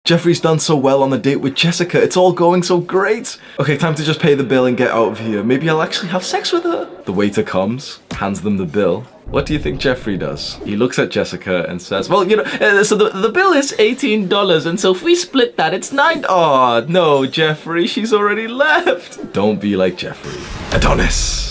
Jeffrey's done so well on the date with Jessica. It's all going so great. Okay, time to just pay the bill and get out of here. Maybe I'll actually have sex with her. The waiter comes, hands them the bill. What do you think Jeffrey does? He looks at Jessica and says, well, you know, so the bill is $18, and so if we split that, it's $9. Oh, no, Jeffrey, she's already left. Don't be like Jeffrey. Adonis.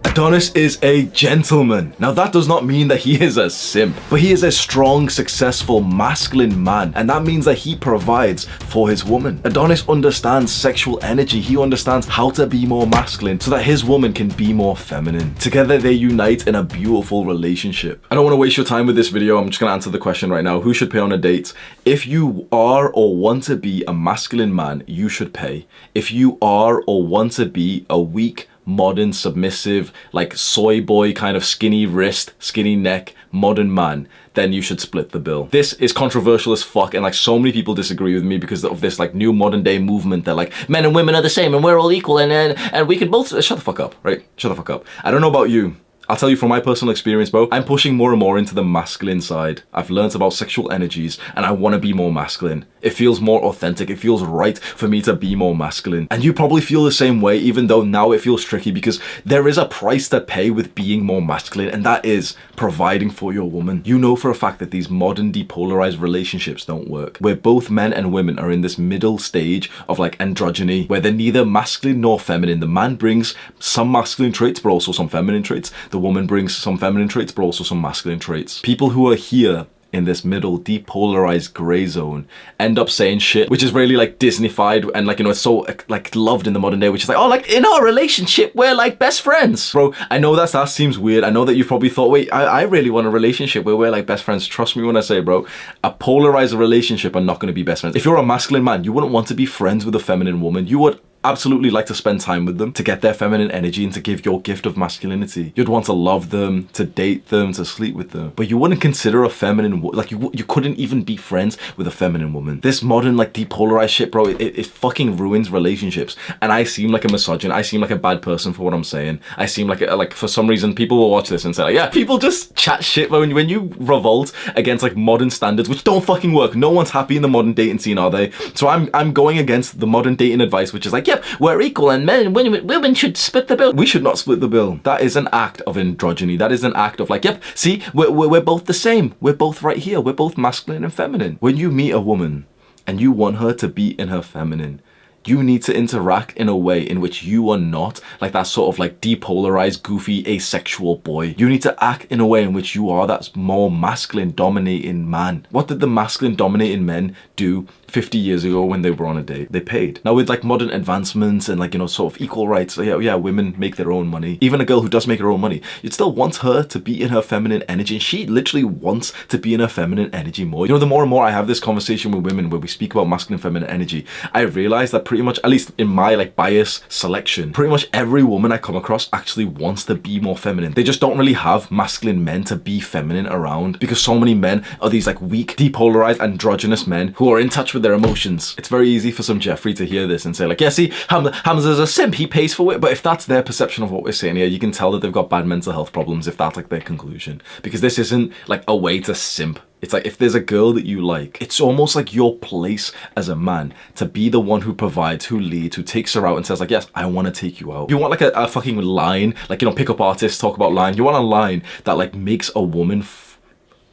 Adonis is a gentleman. Now that does not mean that he is a simp, but he is a strong, successful, masculine man, and that means that he provides for his woman. Adonis understands sexual energy. He understands how to be more masculine so that his woman can be more feminine. Together they unite in a beautiful relationship. I don't want to waste your time with this video. I'm just gonna answer the question right now. Who should pay on a date? If you are or want to be a masculine man, you should pay. If you are or want to be a weak, modern, submissive, like soy boy kind of skinny wrist, skinny neck, modern man, then you should split the bill. This is controversial as fuck, and like so many people disagree with me because of this like new modern day movement that like men and women are the same and we're all equal and we can both shut the fuck up, right? Shut the fuck up. I don't know about you. I'll tell you from my personal experience, bro, I'm pushing more and more into the masculine side. I've learned about sexual energies and I want to be more masculine. It feels more authentic. It feels right for me to be more masculine. And you probably feel the same way, even though now it feels tricky because there is a price to pay with being more masculine, and that is providing for your woman. You know for a fact that these modern depolarized relationships don't work, where both men and women are in this middle stage of like androgyny, where they're neither masculine nor feminine. The man brings some masculine traits, but also some feminine traits. The woman brings some feminine traits, but also some masculine traits. People who are here in this middle depolarized gray zone end up saying shit which is really like Disneyfied and like, you know, it's so like loved in the modern day, which is like, oh, like in our relationship we're like best friends. Bro, I know that seems weird. I know that you've probably thought, wait, I really want a relationship where we're like best friends. Trust me when I say, bro, a polarized relationship are not going to be best friends. If you're a masculine man, you wouldn't want to be friends with a feminine woman. You would absolutely like to spend time with them, to get their feminine energy and to give your gift of masculinity. You'd want to love them, to date them, to sleep with them, but you wouldn't consider a feminine like you couldn't even be friends with a feminine woman. This modern like depolarized shit, bro, it fucking ruins relationships. And I seem like a misogynist. I seem like a bad person for what I'm saying. I seem like for some reason people will watch this and say like, yeah, people just chat shit. But when you revolt against like modern standards which don't fucking work, no one's happy in the modern dating scene, are they? So I'm going against the modern dating advice, which is like, yep, we're equal and men and women should split the bill. We should not split the bill. That is an act of androgyny. That is an act of like, yep, see, we're both the same. We're both right here. We're both masculine and feminine. When you meet a woman and you want her to be in her feminine, you need to interact in a way in which you are not like that sort of like depolarized, goofy, asexual boy. You need to act in a way in which you are that more masculine dominating man. What did the masculine dominating men do 50 years ago when they were on a date? They paid. Now with like modern advancements and like, you know, sort of equal rights, yeah, women make their own money. Even a girl who does make her own money, you'd still want her to be in her feminine energy. And she literally wants to be in her feminine energy more. You know, the more and more I have this conversation with women where we speak about masculine and feminine energy, I realize that pretty much, at least in my like bias selection, pretty much every woman I come across actually wants to be more feminine. They just don't really have masculine men to be feminine around because so many men are these like weak, depolarized, androgynous men who are in touch with their emotions. It's very easy for some Jeffrey to hear this and say like, yeah, see, Hamza's a simp, he pays for it. But if that's their perception of what we're saying here, you can tell that they've got bad mental health problems if that's like their conclusion. Because this isn't like a way to simp. It's like if there's a girl that you like, it's almost like your place as a man to be the one who provides, who leads, who takes her out and says like, yes, I want to take you out. You want like a fucking line, like, you know, pickup artists talk about line. You want a line that like makes a woman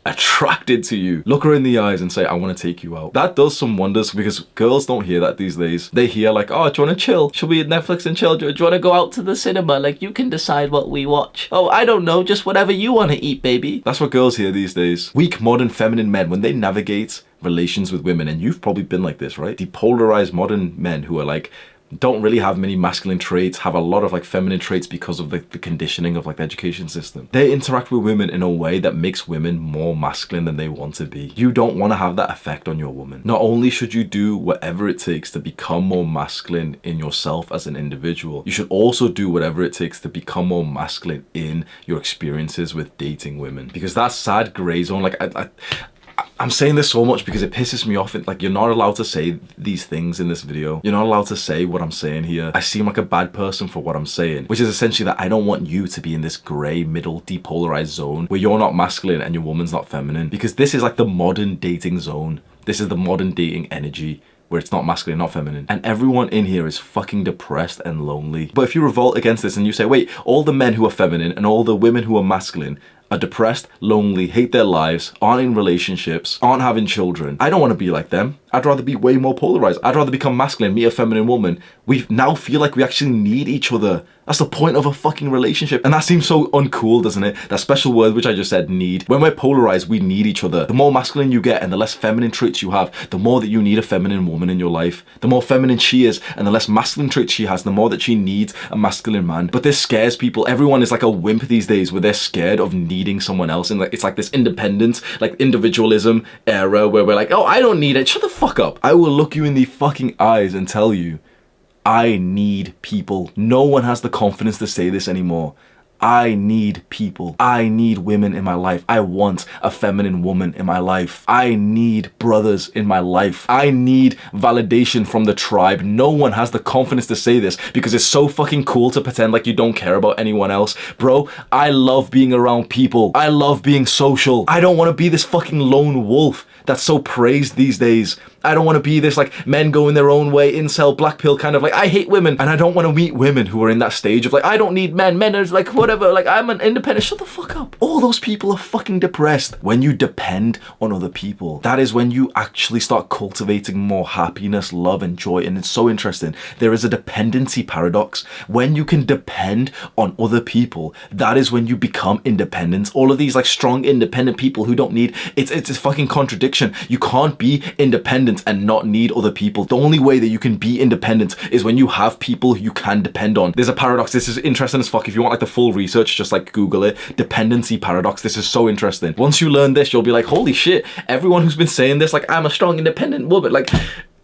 attracted to you. Look her in the eyes and say, I want to take you out. That does some wonders because girls don't hear that these days. They hear like, oh, do you want to chill? Should we Netflix and chill? Do you want to go out to the cinema? Like, you can decide what we watch. Oh, I don't know, just whatever you want to eat, baby. That's what girls hear these days. Weak, modern, feminine men, when they navigate relations with women, and you've probably been like this, right? Depolarized modern men who are like, don't really have many masculine traits, have a lot of like feminine traits because of the conditioning of like the education system. They interact with women in a way that makes women more masculine than they want to be. You don't want to have that effect on your woman. Not only should you do whatever it takes to become more masculine in yourself as an individual, you should also do whatever it takes to become more masculine in your experiences with dating women. Because that sad gray zone, like I'm saying this so much because it pisses me off. Like, you're not allowed to say these things in this video. You're not allowed to say what I'm saying here. I seem like a bad person for what I'm saying, which is essentially that I don't want you to be in this gray middle depolarized zone where you're not masculine and your woman's not feminine, because this is like the modern dating zone. This is the modern dating energy where it's not masculine, not feminine. And everyone in here is fucking depressed and lonely. But if you revolt against this and you say, wait, all the men who are feminine and all the women who are masculine are depressed, lonely, hate their lives, aren't in relationships, aren't having children. I don't want to be like them. I'd rather be way more polarized. I'd rather become masculine, meet a feminine woman. We now feel like we actually need each other. That's the point of a fucking relationship. And that seems so uncool, doesn't it? That special word which I just said, need. When we're polarized, we need each other. The more masculine you get and the less feminine traits you have, the more that you need a feminine woman in your life. The more feminine she is and the less masculine traits she has, the more that she needs a masculine man. But this scares people. Everyone is like a wimp these days where they're scared of needing someone else. And like it's like this independence, like individualism era where we're like, oh, I don't need it. Shut the fuck up. I will look you in the fucking eyes and tell you, I need people. No one has the confidence to say this anymore. I need people. I need women in my life. I want a feminine woman in my life. I need brothers in my life. I need validation from the tribe. No one has the confidence to say this because it's so fucking cool to pretend like you don't care about anyone else. Bro, I love being around people. I love being social. I don't want to be this fucking lone wolf that's so praised these days. I don't want to be this like men going their own way, incel, black pill kind of like, I hate women. And I don't want to meet women who are in that stage of like, I don't need men. Men are like, whatever, like I'm an independent. Shut the fuck up. All those people are fucking depressed. When you depend on other people, that is when you actually start cultivating more happiness, love, and joy. And it's so interesting. There is a dependency paradox. When you can depend on other people, that is when you become independent. All of these like strong, independent people who don't need, it's a fucking contradiction. You can't be independent and not need other people. The only way that you can be independent is when you have people you can depend on. There's a paradox. This is interesting as fuck. If you want like the full research, just like Google it. Dependency paradox. This is so interesting. Once you learn this, you'll be like, holy shit, everyone who's been saying this, like I'm a strong independent woman, like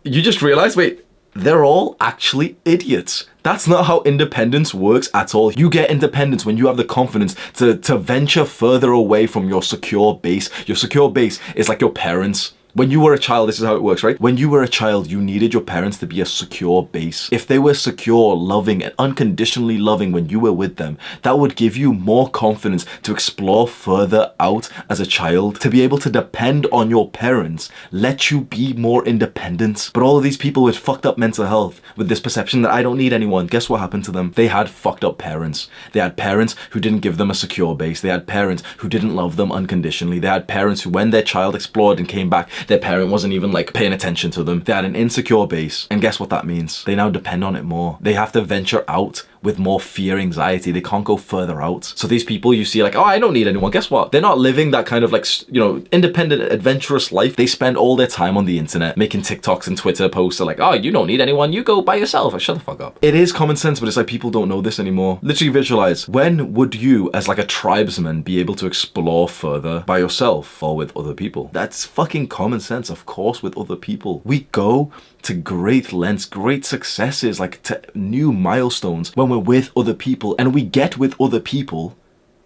you just realize, wait, they're all actually idiots. That's not how independence works at all. You get independence when you have the confidence to venture further away from your secure base. Your secure base is like your parents. When you were a child, this is how it works, right? When you were a child, you needed your parents to be a secure base. If they were secure, loving, and unconditionally loving when you were with them, that would give you more confidence to explore further out as a child, to be able to depend on your parents, let you be more independent. But all of these people with fucked up mental health, with this perception that I don't need anyone, guess what happened to them? They had fucked up parents. They had parents who didn't give them a secure base. They had parents who didn't love them unconditionally. They had parents who, when their child explored and came back, their parent wasn't even like paying attention to them. They had an insecure base. And guess what that means? They now depend on it more. They have to venture out with more fear, anxiety. They can't go further out. So these people you see like, oh, I don't need anyone. Guess what? They're not living that kind of like, you know, independent, adventurous life. They spend all their time on the internet making TikToks and Twitter posts like, oh, you don't need anyone. You go by yourself. Like, shut the fuck up. It is common sense, but it's like people don't know this anymore. Literally visualize. When would you as like a tribesman be able to explore further by yourself or with other people? That's fucking common sense. Of course, with other people. We go to great lengths, great successes, like to new milestones when we're with other people, and we get with other people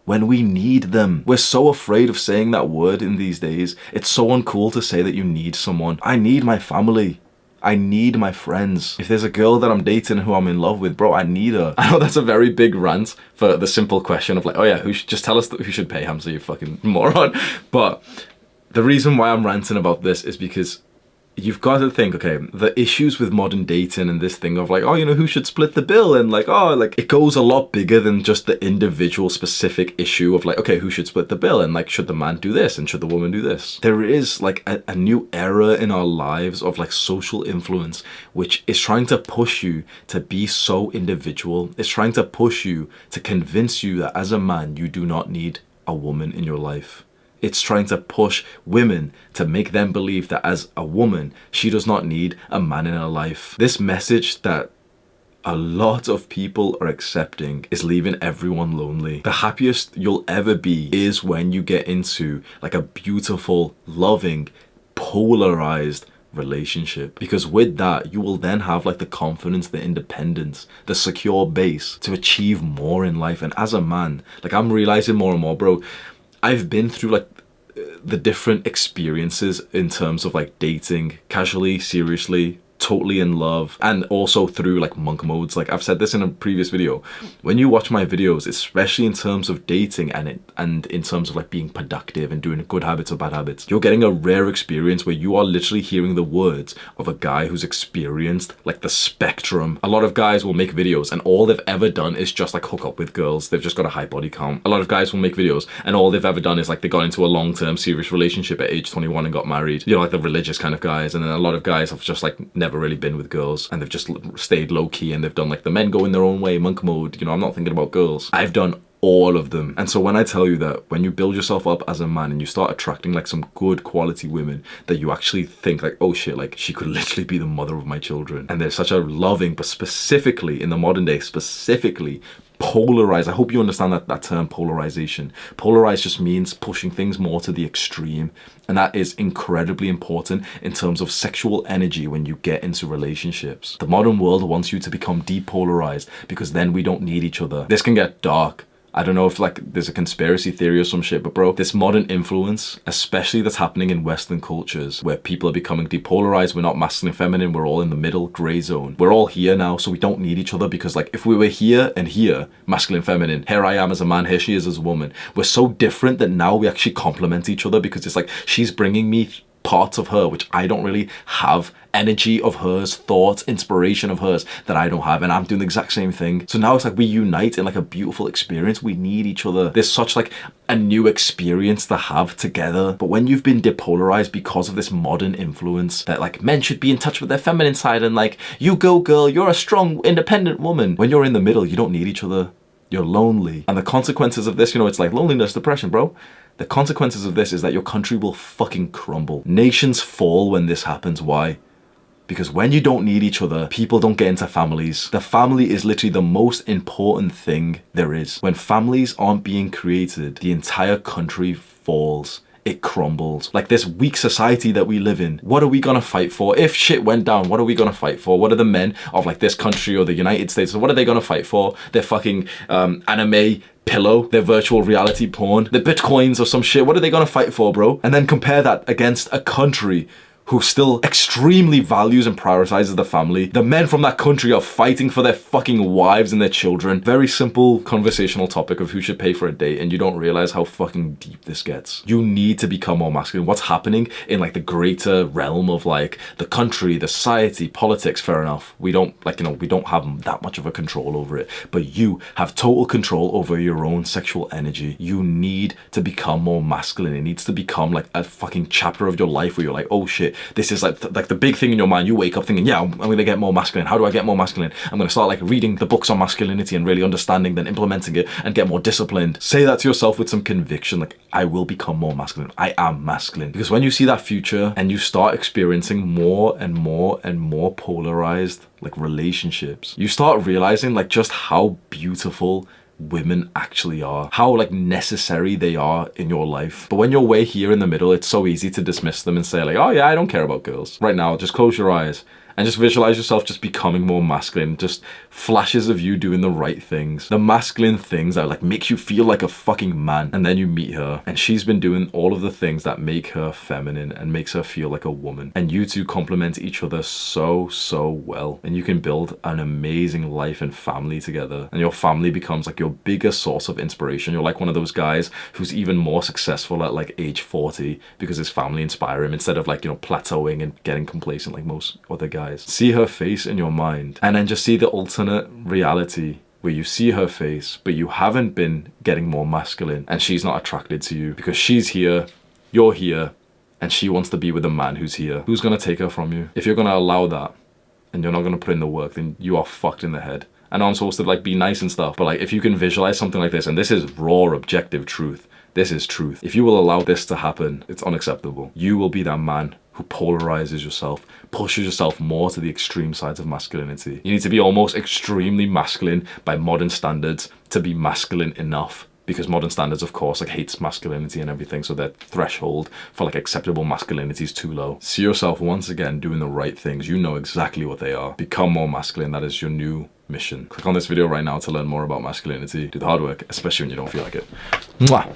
when we need them. We're so afraid of saying that word in these days. It's so uncool to say that you need someone. I need my family. I need my friends. If there's a girl that I'm dating who I'm in love with, bro, I need her. I know that's a very big rant for the simple question of like, oh yeah, who should just tell us who should pay Hamza, you fucking moron. But the reason why I'm ranting about this is because you've got to think, okay, the issues with modern dating and this thing of like, oh, you know, who should split the bill? And like, oh, like it goes a lot bigger than just the individual specific issue of like, okay, who should split the bill? And like, should the man do this? And should the woman do this? There is like a new era in our lives of like social influence, which is trying to push you to be so individual. It's trying to push you to convince you that as a man, you do not need a woman in your life. It's trying to push women to make them believe that as a woman, she does not need a man in her life. This message that a lot of people are accepting is leaving everyone lonely. The happiest you'll ever be is when you get into like a beautiful, loving, polarized relationship, because with that you will then have like the confidence, the independence, the secure base to achieve more in life. And as a man, like I'm realizing more and more, bro, I've been through like the different experiences in terms of like dating, casually, seriously, totally in love, and also through like monk modes. Like I've said this in a previous video, when you watch my videos, especially in terms of dating and in terms of like being productive and doing good habits or bad habits, you're getting a rare experience where you are literally hearing the words of a guy who's experienced like the spectrum. A lot of guys will make videos and all they've ever done is just like hook up with girls. They've just got a high body count. A lot of guys will make videos and all they've ever done is like they got into a long-term serious relationship at age 21 and got married. You know, like the religious kind of guys. And then a lot of guys have just like never really been with girls and they've just stayed low key and they've done like the men go in their own way, monk mode. You know, I'm not thinking about girls. I've done all of them. And so when I tell you that when you build yourself up as a man and you start attracting like some good quality women that you actually think like, oh shit, like she could literally be the mother of my children. And there's such a loving, but specifically in the modern day, specifically polarized. I hope you understand that term, polarization. Polarized just means pushing things more to the extreme. And that is incredibly important in terms of sexual energy when you get into relationships. The modern world wants you to become depolarized because then we don't need each other. This can get dark. I don't know if like there's a conspiracy theory or some shit, but bro, this modern influence, especially that's happening in Western cultures where people are becoming depolarized, we're not masculine, feminine, we're all in the middle gray zone. We're all here now, so we don't need each other because like if we were here and here, masculine, feminine, here I am as a man, here she is as a woman, we're so different that now we actually complement each other because it's like she's bringing me parts of her which I don't really have, energy of hers, thoughts, inspiration of hers that I don't have, and I'm doing the exact same thing. So now it's like we unite in like a beautiful experience. We need each other. There's such like a new experience to have together. But when you've been depolarized because of this modern influence that like men should be in touch with their feminine side and like, you go girl, you're a strong independent woman, when you're in the middle you don't need each other. You're lonely. And the consequences of this, you know, it's like loneliness, depression, bro. The consequences of this is that your country will fucking crumble. Nations fall when this happens. Why? Because when you don't need each other, people don't get into families. The family is literally the most important thing there is. When families aren't being created, the entire country falls. It crumbles. Like this weak society that we live in, what are we gonna fight for? If shit went down, what are we gonna fight for? What are the men of like this country or the United States, what are they gonna fight for? Their fucking anime pillow, their virtual reality porn, the bitcoins or some shit. What are they gonna fight for, bro? And then compare that against a country who still extremely values and prioritizes the family. The men from that country are fighting for their fucking wives and their children. Very simple conversational topic of who should pay for a date, and you don't realize how fucking deep this gets. You need to become more masculine. What's happening in like the greater realm of like the country, the society, politics, fair enough. We don't like, you know, we don't have that much of a control over it, but you have total control over your own sexual energy. You need to become more masculine. It needs to become like a fucking chapter of your life where you're like, oh shit, this is like the big thing in your mind. You wake up thinking, yeah, I'm gonna get more masculine. How do I get more masculine? I'm gonna start like reading the books on masculinity and really understanding, then implementing it and get more disciplined. Say that to yourself with some conviction, like, I will become more masculine. I am masculine. Because when you see that future and you start experiencing more and more and more polarized like relationships, you start realizing like just how beautiful women actually are, how like necessary they are in your life. But when you're way here in the middle, it's so easy to dismiss them and say like, oh yeah, I don't care about girls. Right now, just close your eyes and just visualize yourself just becoming more masculine, just flashes of you doing the right things, the masculine things that like make you feel like a fucking man. And then you meet her and she's been doing all of the things that make her feminine and makes her feel like a woman. And you two complement each other so well. And you can build an amazing life and family together. And your family becomes like your biggest source of inspiration. You're like one of those guys who's even more successful at like age 40 because his family inspire him instead of like, you know, plateauing and getting complacent like most other guys. See her face in your mind and then just see the alternate reality where you see her face but you haven't been getting more masculine and she's not attracted to you because she's here, you're here, and she wants to be with a man who's here. Who's gonna take her from you? If you're gonna allow that and you're not gonna put in the work, then you are fucked in the head. I know I'm supposed to like be nice and stuff, but like if you can visualize something like this, and this is raw objective truth, this is truth. If you will allow this to happen, it's unacceptable. You will be that man who polarizes yourself, pushes yourself more to the extreme sides of masculinity. You need to be almost extremely masculine by modern standards to be masculine enough, because modern standards, of course, like hates masculinity and everything, so their threshold for like acceptable masculinity is too low. See yourself once again doing the right things. You know exactly what they are. Become more masculine. That is your new mission. Click on this video right now to learn more about masculinity. Do the hard work, especially when you don't feel like it. Mwah.